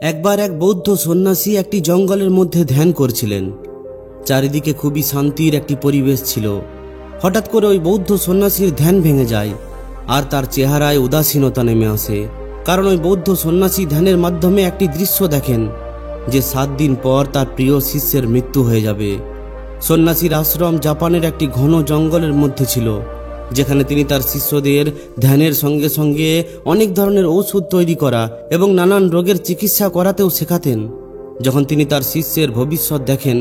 একবার এক বৌদ্ধ সন্ন্যাসী একটি জঙ্গলের মধ্যে ধ্যান করছিলেন। চারিদিকে খুবই শান্তির একটি পরিবেশ ছিল। হঠাৎ করে ওই বৌদ্ধ সন্ন্যাসীর ধ্যান ভেঙে যায় আর তার চেহারায় উদাসীনতা নেমে আসে। কারণ ওই বৌদ্ধ সন্ন্যাসী ধ্যানের মাধ্যমে একটি দৃশ্য দেখেন যে 7 দিন পর তার প্রিয় শিষ্যের মৃত্যু হয়ে যাবে। সন্ন্যাসীর আশ্রম জাপানের একটি ঘন জঙ্গলের মধ্যে ছিল, যেখানে তিনি তার শিষ্যদের ধ্যানের সঙ্গে সঙ্গে অনেক ধরনের ঔষধ তৈরি করা এবং নানান রোগের চিকিৎসা করাতেও শেখাতেন। যখন তিনি তার শিষ্যের ভবিষ্যৎ দেখেন,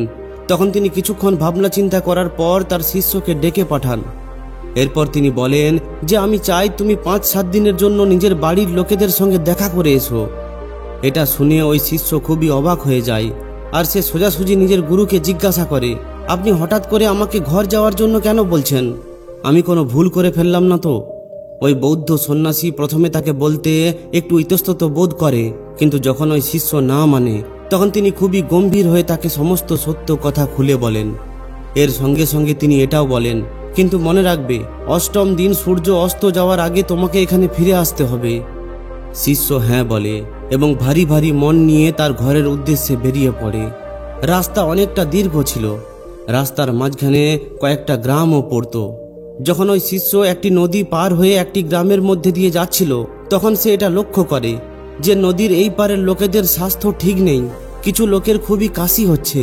তখন তিনি কিছুক্ষণ ভাবনা চিন্তা করার পর তার শিষ্যকে ডেকে পাঠান। এরপর তিনি বলেন যে আমি চাই তুমি 5-7 দিনের জন্য নিজের বাড়ির লোকেদের সঙ্গে দেখা করে এসো। এটা শুনে ওই শিষ্য খুবই অবাক হয়ে যায় আর সে সোজাসুজি নিজের গুরুকে জিজ্ঞাসা করে, আপনি হঠাৎ করে আমাকে ঘর যাওয়ার জন্য কেন বলছেন? আমি কোনো ভুল করে ফেললাম না তো? ওই বৌদ্ধ সন্ন্যাসী প্রথমে তাকে বলতে একটু ইতস্তত বোধ করে, কিন্তু যখন ওই শিষ্য না মানে তখন তিনি খুবই গম্ভীর হয়ে তাকে সমস্ত সত্য কথা খুলে বলেন। এর সঙ্গে সঙ্গে তিনি এটাও বলেন, কিন্তু মনে রাখবে 8ম দিন সূর্য অস্ত যাওয়ার আগে তোমাকে এখানে ফিরে আসতে হবে। শিষ্য হ্যাঁ বলে এবং ভারী ভারী মন নিয়ে তার ঘরের উদ্দেশ্যে বেরিয়ে পড়ে। রাস্তা অনেকটা দীর্ঘ ছিল। রাস্তার মাঝখানে কয়েকটা গ্রামও পড়ত। যখন ওই শিষ্য একটি নদী পার হয়ে একটি গ্রামের মধ্যে দিয়ে যাচ্ছিল, তখন সে এটা লক্ষ্য করে যে নদীর এই পারের লোকেদের স্বাস্থ্য ঠিক নেই। কিছু লোকের খুবই কাশি হচ্ছে,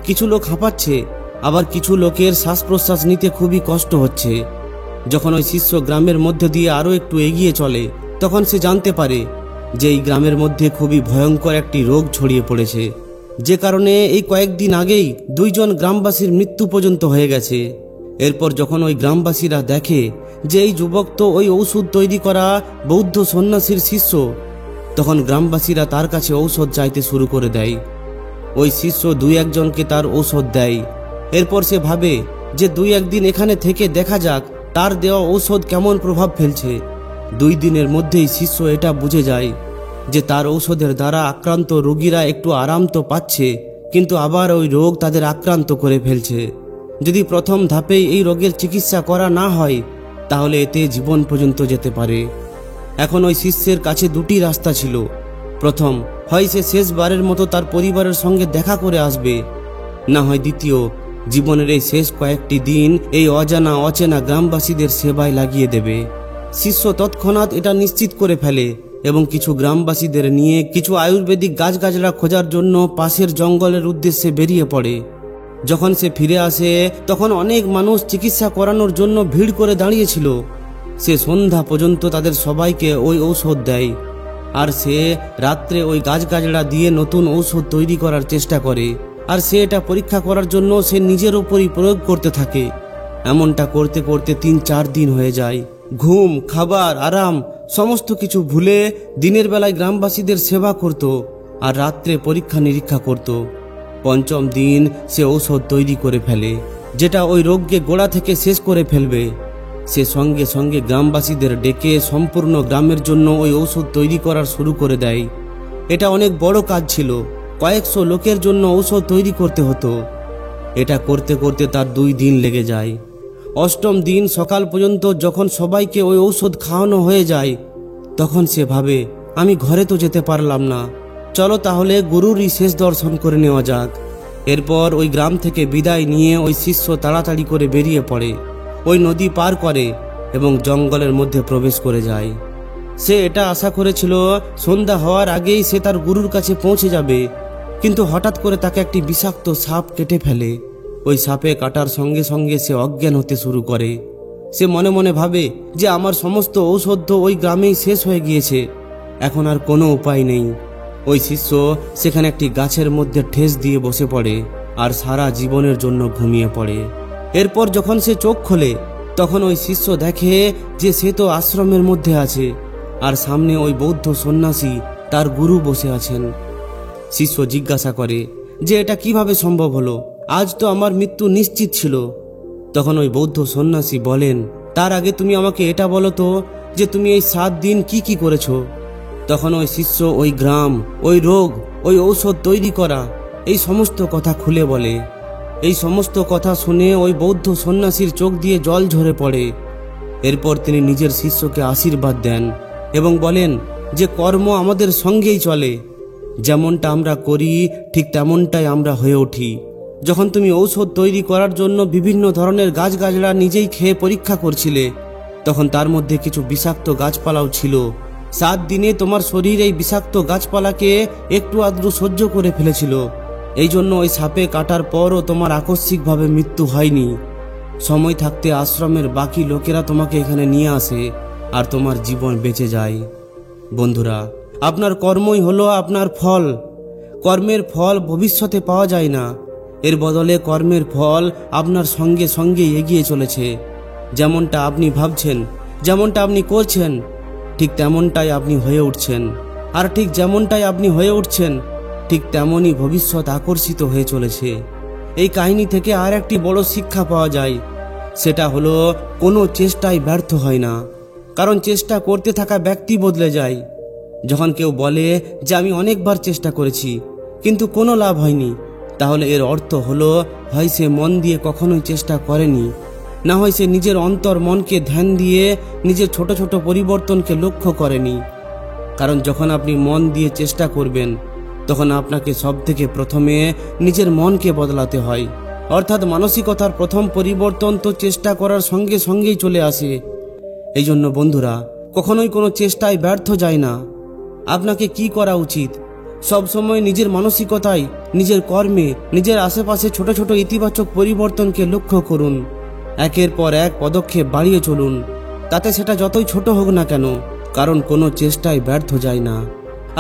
কিছু লোক হাঁপাচ্ছে, আবার কিছু লোকের শ্বাস প্রশ্বাস নিতে খুবই কষ্ট হচ্ছে। যখন ওই শিষ্য গ্রামের মধ্যে দিয়ে আরও একটু এগিয়ে চলে, তখন সে জানতে পারে যে এই গ্রামের মধ্যে খুবই ভয়ঙ্কর একটি রোগ ছড়িয়ে পড়েছে, যে কারণে এই কয়েকদিন আগেই 2 জন গ্রামবাসীর মৃত্যু পর্যন্ত হয়ে গেছে। এরপর যখন ওই গ্রামবাসীরা দেখে যে এই যুবক তো ওই ঔষধ তৈরি করা বৌদ্ধ সন্ন্যাসীর শিষ্য, তখন গ্রামবাসীরা তার কাছে ঔষধ চাইতে শুরু করে দেয়। ওই শিষ্য 2-1 জনকে তার ঔষধ দেয়। এরপর সে ভাবে যে 2-1 দিন এখানে থেকে দেখা যাক তার দেওয়া ঔষধ কেমন প্রভাব ফেলছে। 2 দিনের মধ্যেই শিষ্য এটা বুঝে যায় যে তার ঔষধের দ্বারা আক্রান্ত রোগীরা একটু আরাম তো পাচ্ছে, কিন্তু আবার ওই রোগ তাদের আক্রান্ত করে ফেলছে। যদি প্রথম ধাপেই এই রোগের চিকিৎসা করা না হয়, তাহলে এতে জীবন পর্যন্ত যেতে পারে। এখন ওই শিষ্যের কাছে 2টি রাস্তা ছিল। প্রথম, হয় সে শেষবারের মতো তার পরিবারের সঙ্গে দেখা করে আসবে, না হয় দ্বিতীয়, জীবনের এই শেষ কয়েকটি দিন এই অজানা অচেনা গ্রামবাসীদের সেবায় লাগিয়ে দেবে। শিষ্য তৎক্ষণাৎ এটা নিশ্চিত করে ফেলে এবং কিছু গ্রামবাসীদের নিয়ে কিছু আয়ুর্বেদিক গাছগাছড়া খোঁজার জন্য পাশের জঙ্গলের উদ্দেশ্যে বেরিয়ে পড়ে। যখন সে ফিরে আসে, তখন অনেক মানুষ চিকিৎসা করানোর জন্য ভিড় করে দাঁড়িয়েছিল। সে সন্ধ্যা পর্যন্ত তাদের সবাইকে ওই ঔষধ দেয়, আর সে রাত্রে ওই গাছগাছড়া দিয়ে নতুন ঔষধ তৈরি করার চেষ্টা করে। আর সে এটা পরীক্ষা করার জন্য সে নিজের উপরই প্রয়োগ করতে থাকে। এমনটা করতে করতে 3-4 দিন হয়ে যায়। ঘুম, খাবার, আরাম সমস্ত কিছু ভুলে দিনের বেলায় গ্রামবাসীদের সেবা করত আর রাত্রে পরীক্ষা নিরীক্ষা করত। 5ম দিন সে ঔষধ তৈরি করে ফেলে, যেটা ওই রোগকে গোড়া থেকে শেষ করে ফেলবে। সে সঙ্গে সঙ্গে গ্রামবাসীদের ডেকে সম্পূর্ণ গ্রামের জন্য ওই ঔষধ তৈরি করার শুরু করে দেয়। এটা অনেক বড় কাজ ছিল। কয়েকশো লোকের জন্য ঔষধ তৈরি করতে হতো। এটা করতে করতে তার 2 দিন লেগে যায়। 8ম দিন সকাল পর্যন্ত যখন সবাইকে ওই ঔষধ খাওয়ানো হয়ে যায়, তখন সে ভাবে, আমি ঘরে তো যেতে পারলাম না, চলো তাহলে গুরুরই শেষ দর্শন করে নেওয়া যাক। এরপর ওই গ্রাম থেকে বিদায় নিয়ে ওই শিষ্য তাড়াতাড়ি করে বেরিয়ে পড়ে, ওই নদী পার করে এবং জঙ্গলের মধ্যে প্রবেশ করে যায়। সে এটা আশা করেছিল সন্ধ্যা হওয়ার আগেই সে তার গুরুর কাছে পৌঁছে যাবে, কিন্তু হঠাৎ করে তাকে একটি বিষাক্ত সাপ কেটে ফেলে। ওই সাপে কাটার সঙ্গে সঙ্গে সে অজ্ঞান হতে শুরু করে। সে মনে মনে ভাবে যে আমার সমস্ত ঔষধ তো ওই গ্রামেই শেষ হয়ে গিয়েছে, এখন আর কোনো উপায় নেই। ওই শিষ্য সেখানে একটি গাছের মধ্যে ঠেস দিয়ে বসে পড়ে আর সারা জীবনের জন্য ঘুমিয়ে পড়ে। এরপর যখন সে চোখ খোলে, তখন ওই শিষ্য দেখে যে সে তো আশ্রমের মধ্যে আছে আর সামনে ওই বৌদ্ধ সন্ন্যাসী তার গুরু বসে আছেন। শিষ্য জিজ্ঞাসা করে যে এটা কিভাবে সম্ভব হলো, আজ তো আমার মৃত্যু নিশ্চিত ছিল। তখন ওই বৌদ্ধ সন্ন্যাসী বলেন, তার আগে তুমি আমাকে এটা বলো তো যে তুমি এই 7 দিন কি কি করেছো। তখন ওই শিষ্য ওই গ্রাম, ওই রোগ, ওই ঔষধ তৈরি করা এই সমস্ত কথা খুলে বলে। এই সমস্ত কথা শুনে ওই বৌদ্ধ সন্ন্যাসীর চোখ দিয়ে জল ঝরে পড়ে। এরপর তিনি নিজের শিষ্যকে আশীর্বাদ দেন এবং বলেন যে কর্ম আমাদের সঙ্গেই চলে, যেমনটা আমরা করি ঠিক তেমনটাই আমরা হয়ে উঠি। যখন তুমি ঔষধ তৈরি করার জন্য বিভিন্ন ধরনের গাছগাছড়া নিজেই খেয়ে পরীক্ষা করছিলে, তখন তার মধ্যে কিছু বিষাক্ত গাছপালাও ছিল। 7 দিনে তোমার শরীর এই বিষাক্ত গাছপালাকে একটু আধটু সহ্য করে ফেলেছিল। এই জন্য ওই সাপে কাটার পরও তোমার আকস্মিকভাবে মৃত্যু হয়নি। সময় থাকতে আশ্রমের বাকি লোকেরা তোমাকে এখানে নিয়ে আসে আর তোমার জীবন বেঁচে যায়। বন্ধুরা, আপনার কর্মই হলো আপনার ফল। কর্মের ফল ভবিষ্যতে পাওয়া যায় না, এর বদলে কর্মের ফল আপনার সঙ্গে সঙ্গে এগিয়ে চলেছে। যেমনটা আপনি ভাবছেন, যেমনটা আপনি করছেন, ঠিক তেমনটাই আপনি হয়ে উঠছেন। আর ঠিক যেমনটাই আপনি হয়ে উঠছেন, ঠিক তেমনই ভবিষ্যৎ আকর্ষিত হয়ে চলেছে। এই কাহিনী থেকে আর একটি বড় শিক্ষা পাওয়া যায়, সেটা হলো কোনো চেষ্টাই ব্যর্থ হয় না, কারণ চেষ্টা করতে থাকা ব্যক্তি বদলে যায়। যখন কেউ বলে যে আমি অনেকবার চেষ্টা করেছি কিন্তু কোনো লাভ হয়নি, তাহলে এর অর্থ হলো হয় সে মন দিয়ে কখনোই চেষ্টা করেনি, না হয় সে নিজের অন্তর মনকে ধ্যান দিয়ে নিজের ছোট ছোট পরিবর্তনকে লক্ষ্য করেনি। কারণ যখন আপনি মন দিয়ে চেষ্টা করবেন, তখন আপনাকে সবথেকে প্রথমে নিজের মনকে বদলাতে হয়। অর্থাৎ মানসিকতার প্রথম পরিবর্তন তো চেষ্টা করার সঙ্গে সঙ্গেই চলে আসে। এই জন্য বন্ধুরা, কখনোই কোনো চেষ্টায় ব্যর্থ যায় না। আপনাকে কি করা উচিত? সবসময় নিজের মানসিকতায়, নিজের কর্মে, নিজের আশেপাশে ছোট ছোট ইতিবাচক পরিবর্তনকে লক্ষ্য করুন। একের পর এক পদক্ষেপ বাড়িয়ে চলুন, তাতে সেটা যতই ছোট হোক না কেন, কারণ কোনো চেষ্টায় ব্যর্থ যায় না।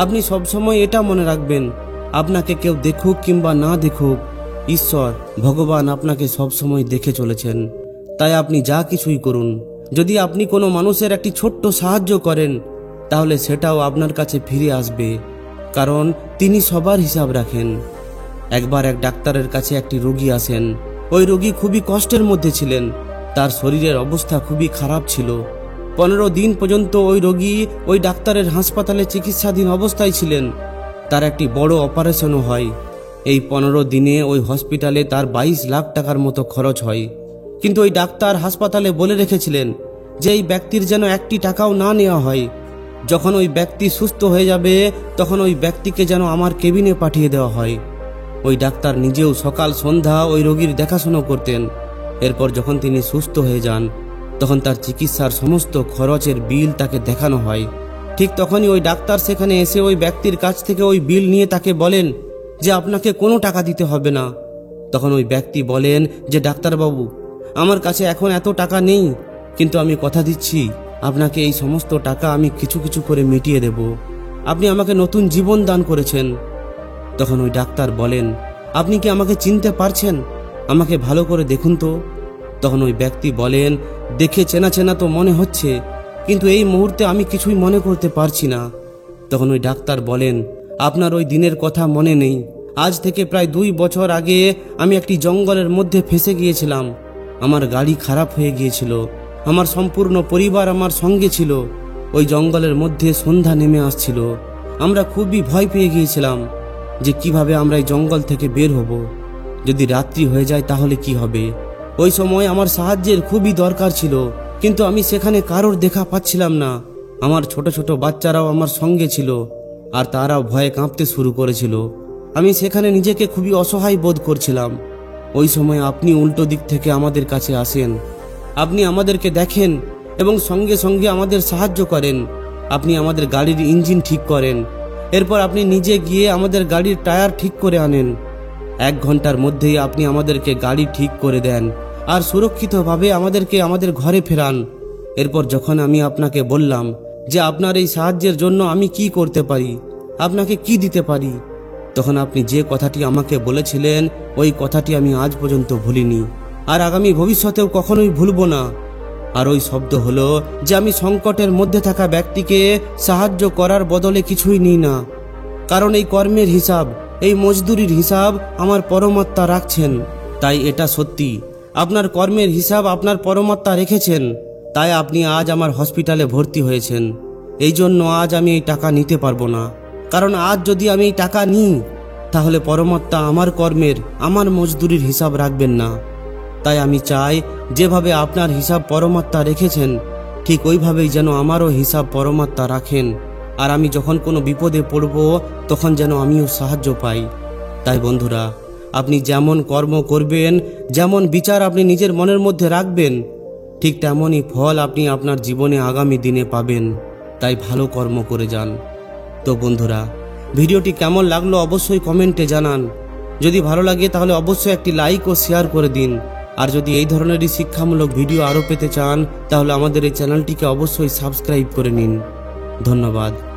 আপনি সবসময় এটা মনে রাখবেন, আপনাকে কেউ দেখুক কিংবা না দেখুক, ঈশ্বর ভগবান আপনাকে সবসময় দেখে চলেছেন। তাই আপনি যা কিছুই করুন, যদি আপনি কোনো মানুষের একটি ছোট্ট সাহায্য করেন, তাহলে সেটাও আপনার কাছে ফিরে আসবে, কারণ তিনি সবার হিসাব রাখেন। একবার এক ডাক্তারের কাছে একটি রোগী আসেন। ওই রোগী খুবই কষ্টের মধ্যে ছিলেন, তার শরীরের অবস্থা খুবই খারাপ ছিল। 15 দিন পর্যন্ত ওই রোগী ওই ডাক্তারের হাসপাতালে চিকিৎসাধীন অবস্থায় ছিলেন। তার একটি বড় অপারেশনও হয়। এই 15 দিনে ওই হসপিটালে তার 22 লাখ টাকার মতো খরচ হয়। কিন্তু ওই ডাক্তার হাসপাতালে বলে রেখেছিলেন যে এই ব্যক্তির যেন একটি টাকাও না নেওয়া হয়। যখন ওই ব্যক্তি সুস্থ হয়ে যাবে, তখন ওই ব্যক্তিকে যেন আমার কেবিনে পাঠিয়ে দেওয়া হয়। ওই ডাক্তার নিজেও সকাল সন্ধ্যা ওই রোগীর দেখাশোনা করতেন। এরপর যখন তিনি সুস্থ হয়ে যান, তখন তার চিকিৎসার সমস্ত খরচের বিল তাকে দেখানো হয়। ঠিক তখনই ওই ডাক্তার সেখানে এসে ওই ব্যক্তির কাছ থেকে ওই বিল নিয়ে তাকে বলেন যে আপনাকে কোনো টাকা দিতে হবে না। তখন ওই ব্যক্তি বলেন যে ডাক্তারবাবু, আমার কাছে এখন এত টাকা নেই, কিন্তু আমি কথা দিচ্ছি আপনাকে এই সমস্ত টাকা আমি কিছু কিছু করে মিটিয়ে দেব। আপনি আমাকে নতুন জীবন দান করেছেন। তখন ওই ডাক্তার বলেন, আপনি কি আমাকে চিনতে পারছেন? আমাকে ভালো করে দেখুন তো। তখন ওই ব্যক্তি বলেন, দেখে চেনা চেনা তো মনে হচ্ছে, কিন্তু এই মুহূর্তে আমি কিছুই মনে করতে পারছি না। তখন ওই ডাক্তার বলেন, আপনার ওই দিনের কথা মনে নেই? আজ থেকে প্রায় 2 বছর আগে আমি একটি জঙ্গলের মধ্যে ফেঁসে গিয়েছিলাম। আমার গাড়ি খারাপ হয়ে গিয়েছিল, আমার সম্পূর্ণ পরিবার আমার সঙ্গে ছিল। ওই জঙ্গলের মধ্যে সন্ধ্যা নেমে আসছিল। আমরা খুবই ভয় পেয়ে গিয়েছিলাম যে কিভাবে আমরা এই জঙ্গল থেকে বের হব, যদি রাত্রি হয়ে যায় তাহলে কি হবে। ওই সময় আমার সাহায্যের খুবই দরকার ছিল, কিন্তু আমি সেখানে কারোর দেখা পাচ্ছিলাম না। আমার ছোট ছোট বাচ্চারাও আমার সঙ্গে ছিল, আর তারাও ভয়ে কাঁপতে শুরু করেছিল। আমি সেখানে নিজেকে খুবই অসহায় বোধ করছিলাম। ওই সময় আপনি উল্টো দিক থেকে আমাদের কাছে আসেন। আপনি আমাদেরকে দেখেন এবং সঙ্গে সঙ্গে আমাদের সাহায্য করেন। আপনি আমাদের গাড়ির ইঞ্জিন ঠিক করেন। এরপর আপনি নিজে গিয়ে আমাদের গাড়ির টায়ার ঠিক করে আনেন। 1 ঘন্টার মধ্যেই আপনি আমাদেরকে গাড়ি ঠিক করে দেন আর সুরক্ষিতভাবে আমাদেরকে আমাদের ঘরে ফেরান। এরপর যখন আমি আপনাকে বললাম যে আপনার এই সাহায্যের জন্য আমি কি করতে পারি, আপনাকে কি দিতে পারি, তখন আপনি যে কথাটি আমাকে বলেছিলেন, ওই কথাটি আমি আজ পর্যন্ত ভুলিনি আর আগামী ভবিষ্যতেও কখনোই ভুলব না। আর ওই শব্দ হলো যে আমি সংকটের মধ্যে থাকা ব্যক্তিকে সাহায্য করার বদলে কিছুই নিই না, কারণ এই কর্মের হিসাব, এই মজদুরির হিসাব আমার পরমাত্মা রাখছেন। তাই এটা সত্যি, আপনার কর্মের হিসাব আপনার পরমাত্মা রেখেছেন। তাই আপনি আজ আমার হসপিটালে ভর্তি হয়েছেন। এই জন্য আজ আমি এই টাকা নিতে পারবো না, কারণ আজ যদি আমি এই টাকা নিই, তাহলে পরমাত্মা আমার কর্মের, আমার মজদুরির হিসাব রাখবেন না। তাই আমি চাই যেভাবে আপনার হিসাব পরমাত্মা রেখেছেন, ঠিক ওইভাবেই যেন আমারও হিসাব পরমাত্মা রাখেন। আর আমি যখন কোনো বিপদে পড়ব তখন যেন আমিও সাহায্য পাই। তাই বন্ধুরা, আপনি যেমন কর্ম করবেন, যেমন বিচার আপনি নিজের মনের মধ্যে রাখবেন, ঠিক তেমনই ফল আপনি আপনার জীবনে আগামী দিনে পাবেন। তাই ভালো কর্ম করে যান। তো বন্ধুরা, ভিডিওটি কেমন লাগলো অবশ্যই কমেন্টে জানান। যদি ভালো লাগে তাহলে অবশ্যই একটি লাইক ও শেয়ার করে দিন। আর যদি এই ধরনেরই শিক্ষামূলক ভিডিও আরও পেতে চান তাহলে আমাদের এই চ্যানেলটিকে অবশ্যই সাবস্ক্রাইব করে নিন। ধন্যবাদ।